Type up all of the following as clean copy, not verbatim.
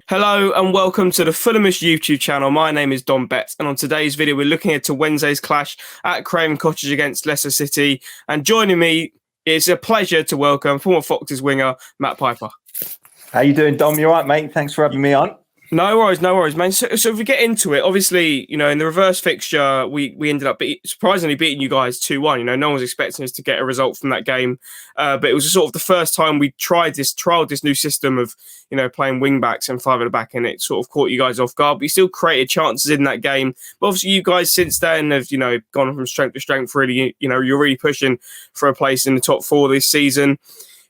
Hello and welcome to the Fulhamish YouTube channel. My name is Don Betts, and on today's video we're looking at Wednesday's clash at Craven Cottage against Leicester City. And joining me, it's a pleasure to welcome former Foxes winger Matt Piper. How you doing, Dom? You all right, mate? Thanks for having me on. No worries, man. So if we get into it, obviously, in the reverse fixture, we ended up surprisingly beating you guys 2-1. No one was expecting us to get a result from that game. But it was sort of the first time we trialed this new system of, playing wing backs and five at the back, and it sort of caught you guys off guard. We still created chances in that game. But obviously you guys since then have, gone from strength to strength, really. You're really pushing for a place in the top four this season.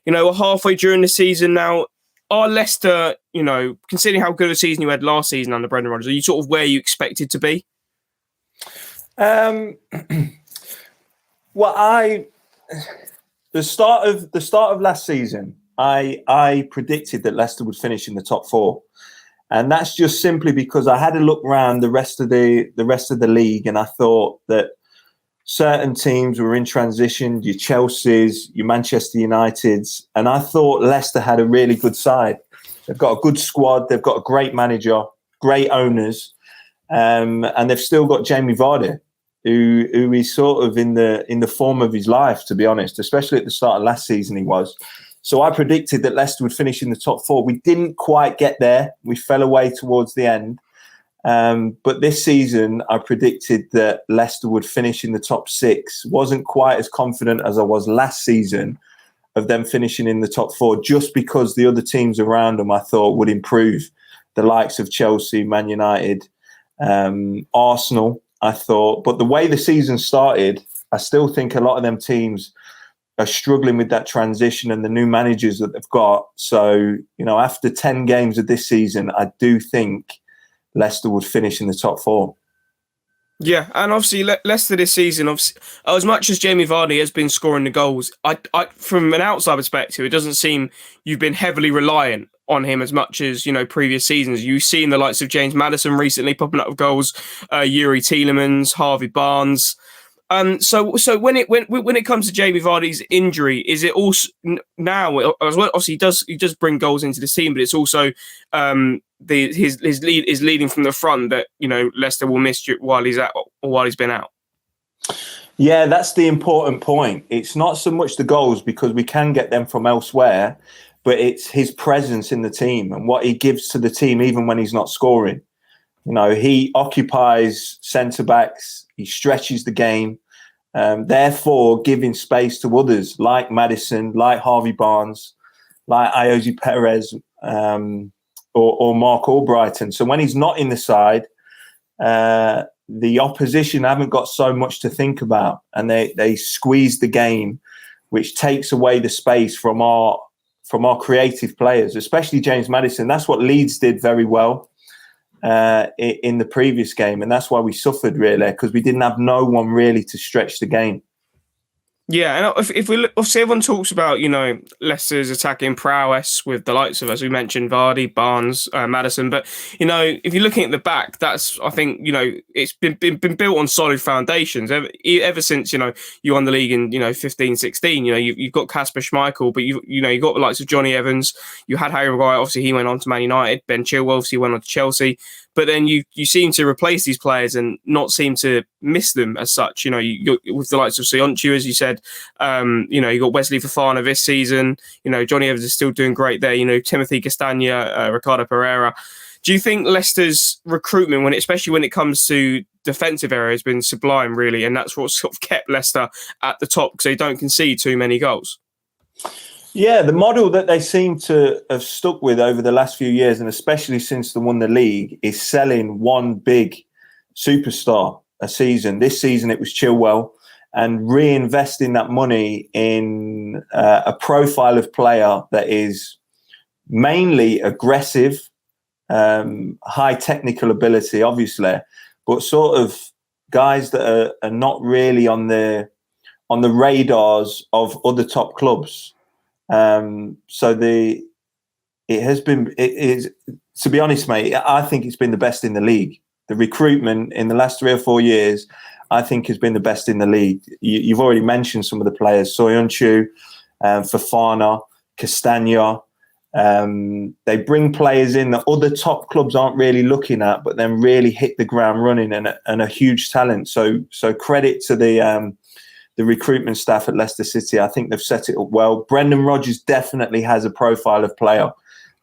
We're halfway during the season now. Are Leicester, considering how good a season you had last season under Brendan Rodgers, are you sort of where you expected to be? The start of last season, I predicted that Leicester would finish in the top four, and that's just simply because I had a look around the rest of the league, and I thought that certain teams were in transition, your Chelsea's, your Manchester United's, and I thought Leicester had a really good side. They've got a good squad, they've got a great manager, great owners, and they've still got Jamie Vardy, who is sort of in the form of his life, to be honest, especially at the start of last season he was. So I predicted that Leicester would finish in the top four. We didn't quite get there. We fell away towards the end. But this season, I predicted that Leicester would finish in the top six. Wasn't quite as confident as I was last season of them finishing in the top four, just because the other teams around them I thought would improve. The likes of Chelsea, Man United, Arsenal, I thought. But the way the season started, I still think a lot of them teams are struggling with that transition and the new managers that they've got. So, after 10 games of this season, I do think Leicester would finish in the top four. Yeah, and obviously Leicester this season, obviously, as much as Jamie Vardy has been scoring the goals, I from an outside perspective, it doesn't seem you've been heavily reliant on him as much as previous seasons. You've seen the likes of James Maddison recently popping up with goals, Yuri Tielemans, Harvey Barnes. So when it comes to Jamie Vardy's injury, is it also now as well? Obviously, he does bring goals into the team, but it's also his lead is leading from the front that Leicester will miss while he's been out. Yeah, that's the important point. It's not so much the goals, because we can get them from elsewhere, but it's his presence in the team and what he gives to the team, even when he's not scoring. He occupies centre backs, he stretches the game, therefore giving space to others like Maddison, like Harvey Barnes, like Ayoze Perez, or Mark Albrighton. So when he's not in the side, the opposition haven't got so much to think about, and they squeeze the game, which takes away the space from our creative players, especially James Maddison. That's what Leeds did very well in the previous game, and that's why we suffered, really, because we didn't have no one really to stretch the game. Yeah, and if we look, obviously everyone talks about Leicester's attacking prowess with the likes of, as we mentioned, Vardy, Barnes, Maddison, but if you're looking at the back, that's, I think, it's been built on solid foundations ever since you won the league in 15-16. You've got Kasper Schmeichel, but you've got the likes of Johnny Evans. You had Harry Maguire, obviously he went on to Man United. Ben Chilwell obviously went on to Chelsea. But then you seem to replace these players and not seem to miss them as such. With the likes of Sionchu, as you said, you got Wesley Fofana this season. Johnny Evans is still doing great there. Timothy Castagna, Ricardo Pereira. Do you think Leicester's recruitment, especially when it comes to defensive area, has been sublime, really, and that's what sort of kept Leicester at the top because they don't concede too many goals? Yeah, the model that they seem to have stuck with over the last few years, and especially since they won the league, is selling one big superstar a season. This season it was Chilwell, and reinvesting that money in a profile of player that is mainly aggressive, high technical ability, obviously, but sort of guys that are not really on the radars of other top clubs. It is, to be honest, mate, I think it's been the best in the league. The recruitment in the last 3 or 4 years, I think, has been the best in the league. You've already mentioned some of the players: Soyuncu, Fofana, Castagna, They bring players in that other top clubs aren't really looking at, but then really hit the ground running and a huge talent. So credit to the recruitment staff at Leicester City. I think they've set it up well. Brendan Rodgers definitely has a profile of player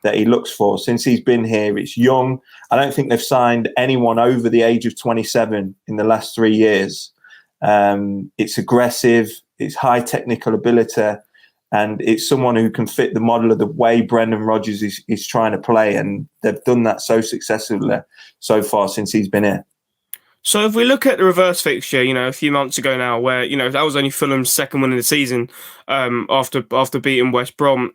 that he looks for. Since he's been here, it's young. I don't think they've signed anyone over the age of 27 in the last 3 years. It's aggressive, it's high technical ability, and it's someone who can fit the model of the way Brendan Rodgers is trying to play. And they've done that so successfully so far since he's been here. So if we look at the reverse fixture, a few months ago now, where, that was only Fulham's second win of the season after beating West Brom.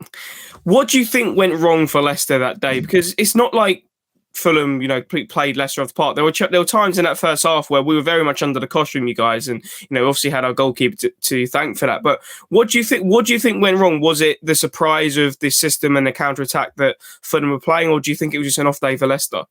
What do you think went wrong for Leicester that day? Because it's not like Fulham, played Leicester off the park. There were times in that first half where we were very much under the cosh from you guys, and obviously had our goalkeeper to thank for that. But what do you think went wrong? Was it the surprise of this system and the counter attack that Fulham were playing, or do you think it was just an off day for Leicester?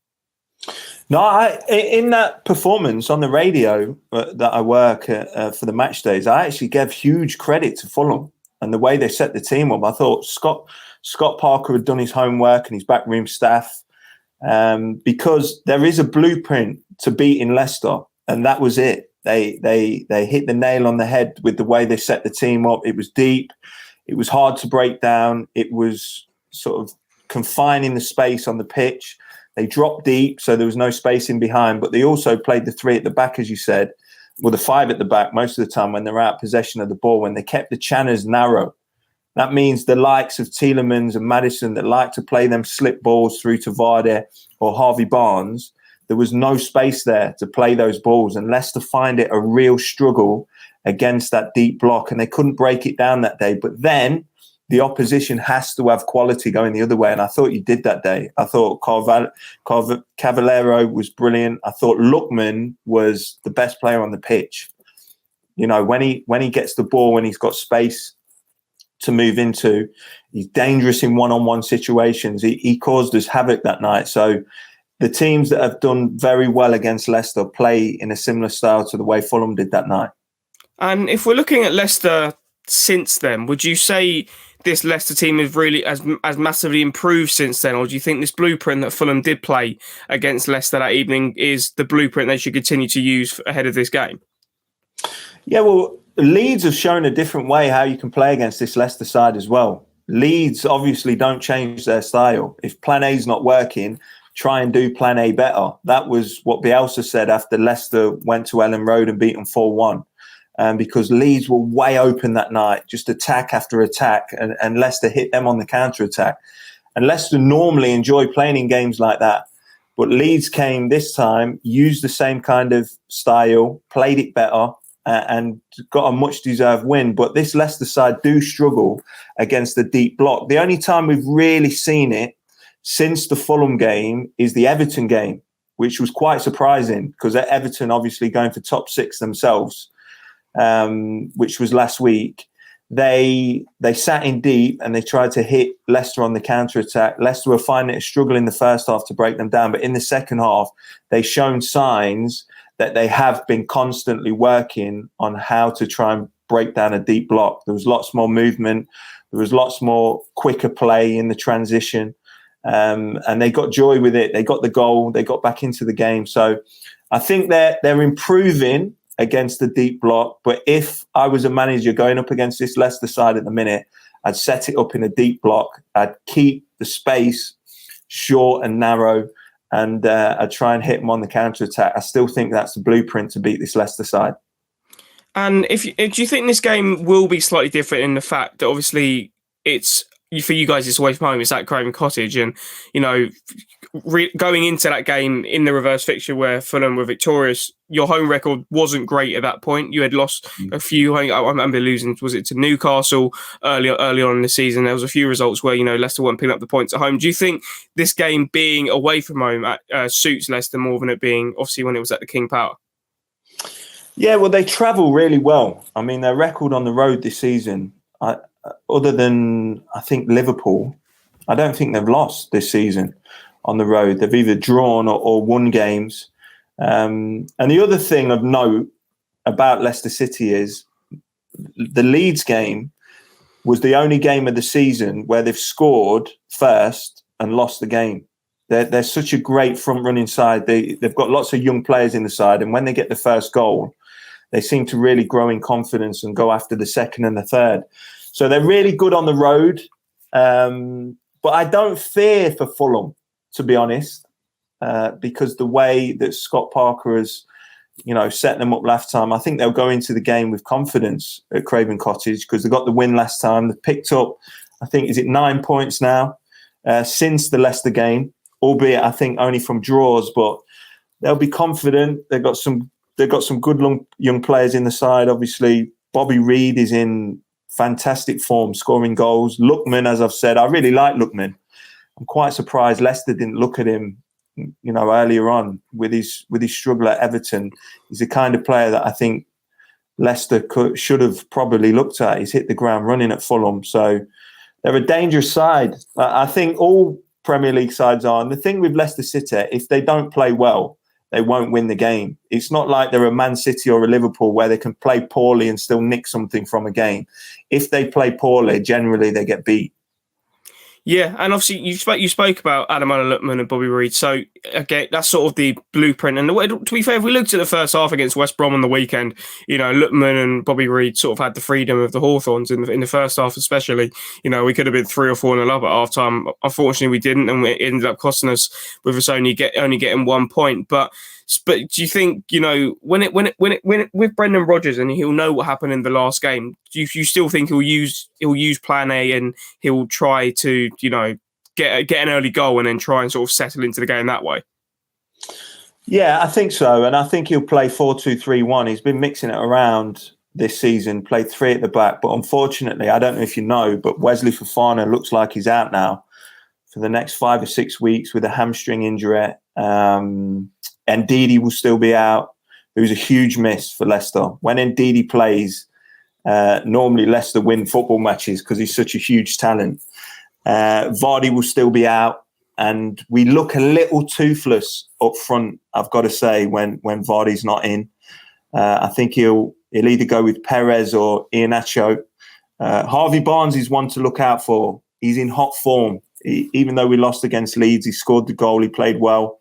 No, in that performance on the radio that I work for the match days, I actually gave huge credit to Fulham and the way they set the team up. I thought Scott Parker had done his homework and his backroom staff, because there is a blueprint to beating Leicester, and that was it. They hit the nail on the head with the way they set the team up. It was deep. It was hard to break down. It was sort of confining the space on the pitch. They dropped deep, so there was no space in behind, but they also played the three at the back, as you said, with the five at the back most of the time when they're out of possession of the ball, when they kept the channels narrow. That means the likes of Tielemans and Maddison that like to play them slip balls through to Vardy or Harvey Barnes, there was no space there to play those balls, and Leicester find it a real struggle against that deep block, and they couldn't break it down that day. But then the opposition has to have quality going the other way, and I thought you did that day. I thought Cavallero was brilliant. I thought Lookman was the best player on the pitch. When he gets the ball, when he's got space to move into, he's dangerous in one-on-one situations. He caused us havoc that night. So the teams that have done very well against Leicester play in a similar style to the way Fulham did that night. And if we're looking at Leicester since then, would you say this Leicester team has really as massively improved since then, or do you think this blueprint that Fulham did play against Leicester that evening is the blueprint they should continue to use ahead of this game? Yeah, well, Leeds have shown a different way how you can play against this Leicester side as well. Leeds obviously don't change their style. If plan A is not working, try and do plan A better. That was what Bielsa said after Leicester went to Ellen Road and beat them 4-1. Because Leeds were way open that night, just attack after attack, and Leicester hit them on the counter-attack. And Leicester normally enjoy playing in games like that. But Leeds came this time, used the same kind of style, played it better, and got a much-deserved win. But this Leicester side do struggle against the deep block. The only time we've really seen it since the Fulham game is the Everton game, which was quite surprising because Everton obviously going for top six themselves. Which was last week. They sat in deep and they tried to hit Leicester on the counter-attack. Leicester were finding it a struggle in the first half to break them down, but in the second half, they've shown signs that they have been constantly working on how to try and break down a deep block. There was lots more movement. There was lots more quicker play in the transition. And they got joy with it. They got the goal. They got back into the game. So I think they're improving against the deep block. But if I was a manager going up against this Leicester side at the minute, I'd set it up in a deep block. I'd keep the space short and narrow, and I'd try and hit them on the counter-attack. I still think that's the blueprint to beat this Leicester side. And do you think this game will be slightly different in the fact that obviously it's, for you guys, it's away from home, it's at Craven Cottage, and going into that game in the reverse fixture where Fulham were victorious, your home record wasn't great at that point. You had lost a few. I remember losing, was it to Newcastle early on in the season? There was a few results where Leicester weren't picking up the points at home. Do you think this game being away from home suits Leicester more than it being obviously when it was at the King Power? Yeah, well, they travel really well. I mean, their record on the road this season, other than I think Liverpool, I don't think they've lost this season on the road. They've either drawn or won games. And the other thing of note about Leicester City is the Leeds game. was the only game of the season where they've scored first and lost the game. They're such a great front-running side. They've got lots of young players in the side, and when they get the first goal, they seem to really grow in confidence and go after the second and the third. So they're really good on the road. But I don't fear for Fulham, to be honest, because the way that Scott Parker has, set them up last time, I think they'll go into the game with confidence at Craven Cottage because they got the win last time. They've picked up, I think, is it 9 points now since the Leicester game, albeit I think only from draws, but they'll be confident. They've got some good young players in the side. Obviously, Bobby Reid is in fantastic form, scoring goals. Lookman, as I've said, I really like Lookman. I'm quite surprised Leicester didn't look at him, earlier on with his struggle at Everton. He's the kind of player that I think Leicester should have probably looked at. He's hit the ground running at Fulham. So they're a dangerous side. I think all Premier League sides are. And the thing with Leicester City, if they don't play well, they won't win the game. It's not like they're a Man City or a Liverpool where they can play poorly and still nick something from a game. If they play poorly, generally they get beat. Yeah, and obviously you spoke about Ademola Lookman and Bobby Reid. So again, that's sort of the blueprint. And to be fair, if we looked at the first half against West Brom on the weekend, Lookman and Bobby Reid sort of had the freedom of the Hawthorns in the first half, especially. We could have been 3 or 4-0 up at half time. Unfortunately, we didn't, and it ended up costing us with us only getting 1 point. But do you think when with Brendan Rodgers and he'll know what happened in the last game? Do you still think he'll use Plan A and he'll try to get an early goal and then try and sort of settle into the game that way? Yeah, I think so, and I think he'll play 4-2-3-1. He's been mixing it around this season. Played 3 at the back, but unfortunately, I don't know if you know, but Wesley Fofana looks like he's out now for the next 5 or 6 weeks with a hamstring injury. Ndidi will still be out. It was a huge miss for Leicester. When Ndidi plays, normally Leicester win football matches because he's such a huge talent. Vardy will still be out, and we look a little toothless up front, I've got to say, when Vardy's not in. I think he'll either go with Perez or Iheanacho. Harvey Barnes is one to look out for. He's in hot form. Even though we lost against Leeds, he scored the goal. He played well.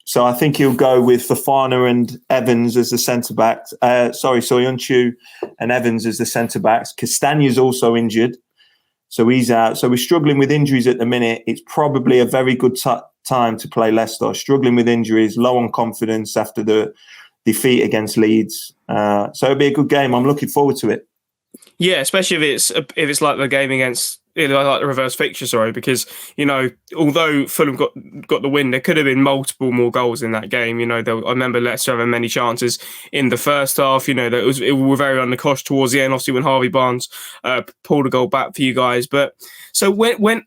So I think he'll go with Fofana and Evans as the centre-backs. Soyuncu and Evans as the centre-backs. Castagne's also injured, so he's out. So we're struggling with injuries at the minute. It's probably a very good time to play Leicester. Struggling with injuries, low on confidence after the defeat against Leeds. So it'll be a good game. I'm looking forward to it. Yeah, especially if it's like the game against, like the reverse fixture, because although Fulham got the win, there could have been multiple more goals in that game. I remember Leicester having many chances in the first half. It were very under cosh towards the end. Obviously, when Harvey Barnes pulled a goal back for you guys. But so when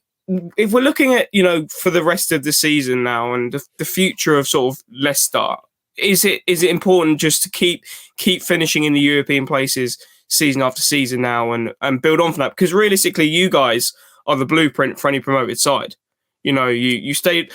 if we're looking at for the rest of the season now and the future of sort of Leicester, is it important just to keep finishing in the European places season after season now and build on from that? Because realistically, you guys are the blueprint for any promoted side. You stayed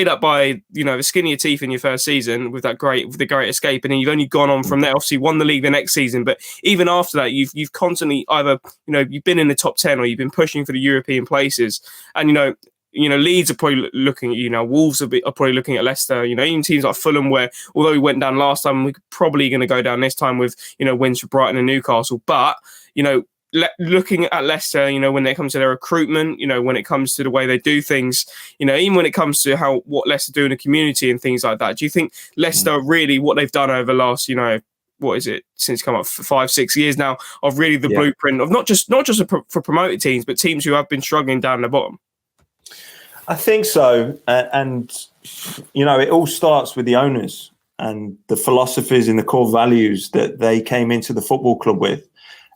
up by the skin of your teeth in your first season with the great escape, and then you've only gone on from there. Obviously, won the league the next season, but even after that, you've constantly either you've been in the top 10 or you've been pushing for the European places, and Leeds are probably looking at you now. Wolves are probably looking at Leicester. Even teams like Fulham, where although we went down last time, we're probably going to go down this time with wins for Brighton and Newcastle. But looking at Leicester, when it comes to their recruitment, when it comes to the way they do things, even when it comes to what Leicester do in the community and things like that, do you think Leicester really what they've done over the last what is it since come up for 5-6 years now of really the blueprint of not just for promoted teams, but teams who have been struggling down the bottom? I think so. And, it all starts with the owners and the philosophies and the core values that they came into the football club with.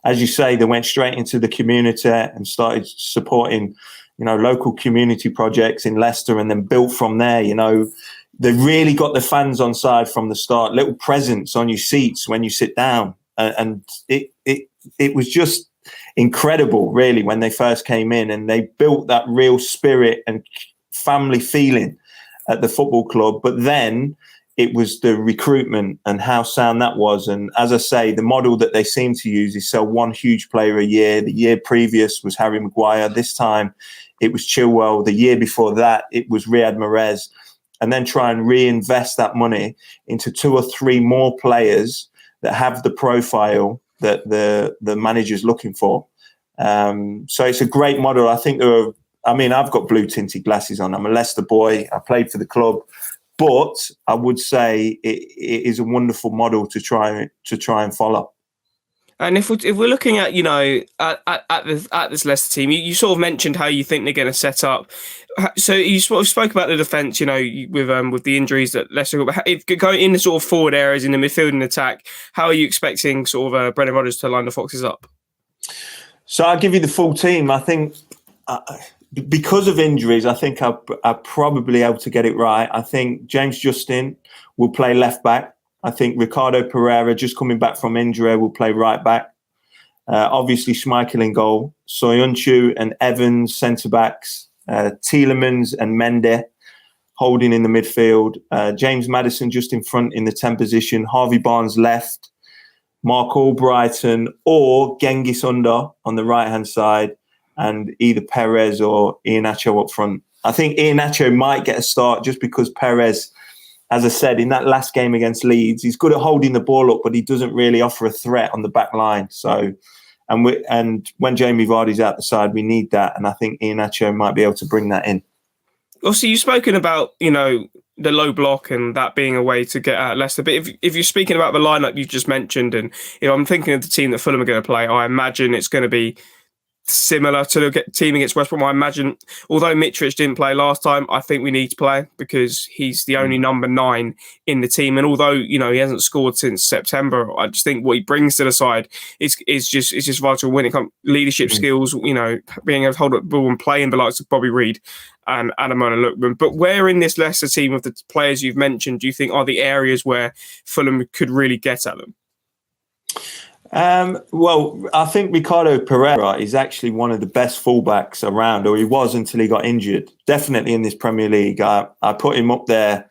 As you say, they went straight into the community and started supporting, local community projects in Leicester and then built from there. They really got the fans on side from the start, little presents on your seats when you sit down. And it was just incredible, really, when they first came in, and they built that real spirit and family feeling at the football club. But then it was the recruitment and how sound that was. And as I say, the model that they seem to use is sell one huge player a year. The year previous was Harry Maguire. This time it was Chilwell. The year before that, it was Riyad Mahrez. And then try and reinvest that money into 2 or 3 more players that have the profile that the manager's looking for. So it's a great model. I think I've got blue tinted glasses on. I'm a Leicester boy. I played for the club. But I would say it is a wonderful model to try and follow. And if we're looking at at this Leicester team, you sort of mentioned how you think they're going to set up. So you sort of spoke about the defence, with the injuries that Leicester got. If going in the sort of forward areas in the midfield and attack, how are you expecting sort of Brendan Rodgers to line the Foxes up? So I'll give you the full team. I think. Because of injuries, I think I'll probably able to get it right. I think James Justin will play left back. I think Ricardo Pereira, just coming back from injury, will play right back. Obviously, Schmeichel in goal. Soyuncu and Evans, centre-backs. Tielemans and Mendy holding in the midfield. James Maddison just in front in the 10 position. Harvey Barnes left. Mark Albrighton or Genghis Under on the right-hand side. And either Perez or Iheanacho up front. I think Iheanacho might get a start just because Perez, as I said, in that last game against Leeds, he's good at holding the ball up, but he doesn't really offer a threat on the back line. So, and when Jamie Vardy's out the side, we need that. And I think Iheanacho might be able to bring that in. Also, you've spoken about, the low block and that being a way to get at Leicester. But if you're speaking about the lineup you've just mentioned, and I'm thinking of the team that Fulham are going to play, I imagine it's going to be similar to the team against West Brom. I imagine, although Mitrovic didn't play last time, I think we need to play because he's the only number 9 in the team. And although he hasn't scored since September, I just think what he brings to the side is just vital when it comes leadership skills. Being able to hold up the ball and playing the likes of Bobby Reid and Ademola Lookman. But where in this Leicester team of the players you've mentioned do you think are the areas where Fulham could really get at them? Well, I think Ricardo Pereira is actually one of the best fullbacks around, or he was until he got injured. Definitely in this Premier League. I put him up there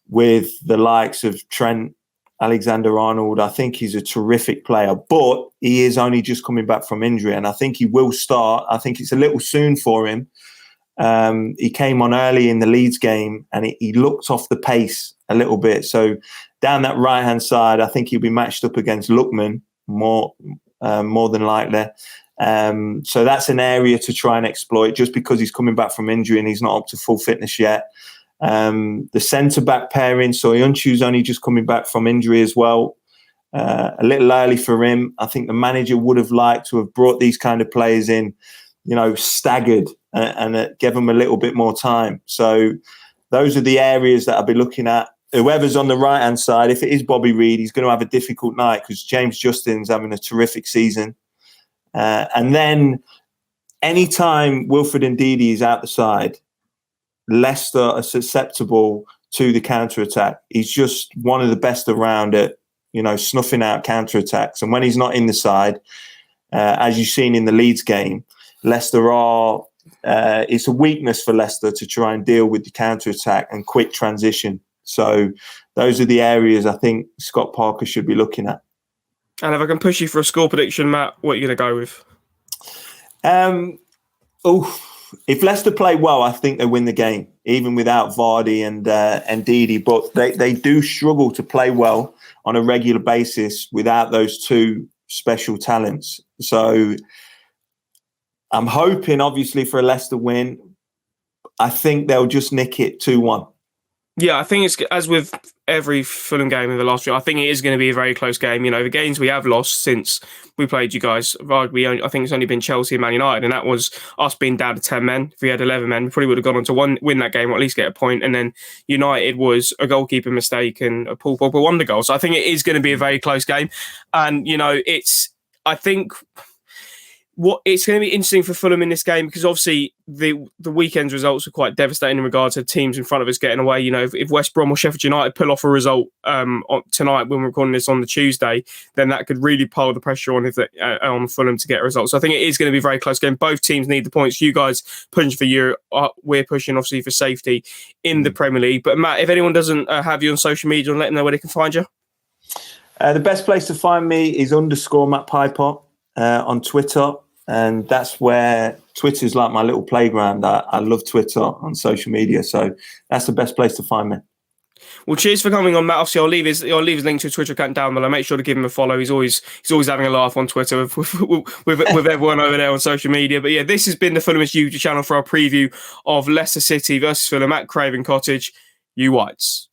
with the likes of Trent Alexander-Arnold. I think he's a terrific player, but he is only just coming back from injury, and I think he will start. I think it's a little soon for him. He came on early in the Leeds game, and he looked off the pace a little bit. So down that right-hand side, I think he'll be matched up against Lookman more than likely. So that's an area to try and exploit just because he's coming back from injury and he's not up to full fitness yet. The centre-back pairing, Soyuncu's only just coming back from injury as well. A little early for him. I think the manager would have liked to have brought these kind of players in, staggered and give them a little bit more time. So those are the areas that I'll be looking at. Whoever's on the right-hand side, if it is Bobby Reid, he's going to have a difficult night because James Justin's having a terrific season. And then anytime Wilfred Ndidi is out the side, Leicester are susceptible to the counter-attack. He's just one of the best around at, snuffing out counter-attacks. And when he's not in the side, as you've seen in the Leeds game, Leicester are... it's a weakness for Leicester to try and deal with the counter-attack and quick transition. So those are the areas I think Scott Parker should be looking at. And if I can push you for a score prediction, Matt, what are you going to go with? If Leicester play well, I think they win the game, even without Vardy and Ndidi. But they do struggle to play well on a regular basis without those two special talents. So I'm hoping, obviously, for a Leicester win. I think they'll just nick it 2-1. Yeah, I think it's as with every Fulham game in the last year. I think it is going to be a very close game. The games we have lost since we played you guys, I think it's only been Chelsea and Man United, and that was us being down to 10 men. If we had 11 men, we probably would have gone on to win that game or at least get a point. And then United was a goalkeeper mistake and a Paul Pogba wonder goal. So I think it is going to be a very close game. And, I think what it's going to be interesting for Fulham in this game, because obviously the weekend's results are quite devastating in regards to teams in front of us getting away. You know, if West Brom or Sheffield United pull off a result tonight when we're recording this on the Tuesday, then that could really pile the pressure on Fulham to get a result. So I think it is going to be a very close game. Both teams need the points. You guys pushing for Europe, we're pushing obviously for safety in the Premier League. But Matt, if anyone doesn't have you on social media, let them know where they can find you. The best place to find me is _Matt Piper on Twitter. And that's where Twitter's like my little playground. I love Twitter on social media. So that's the best place to find me. Well, cheers for coming on, Matt. Obviously, I'll leave his link to his Twitter account down below. Make sure to give him a follow. He's always having a laugh on Twitter with everyone over there on social media. But yeah, this has been the Fulhamish YouTube channel for our preview of Leicester City versus Fulham at Craven Cottage. You Whites.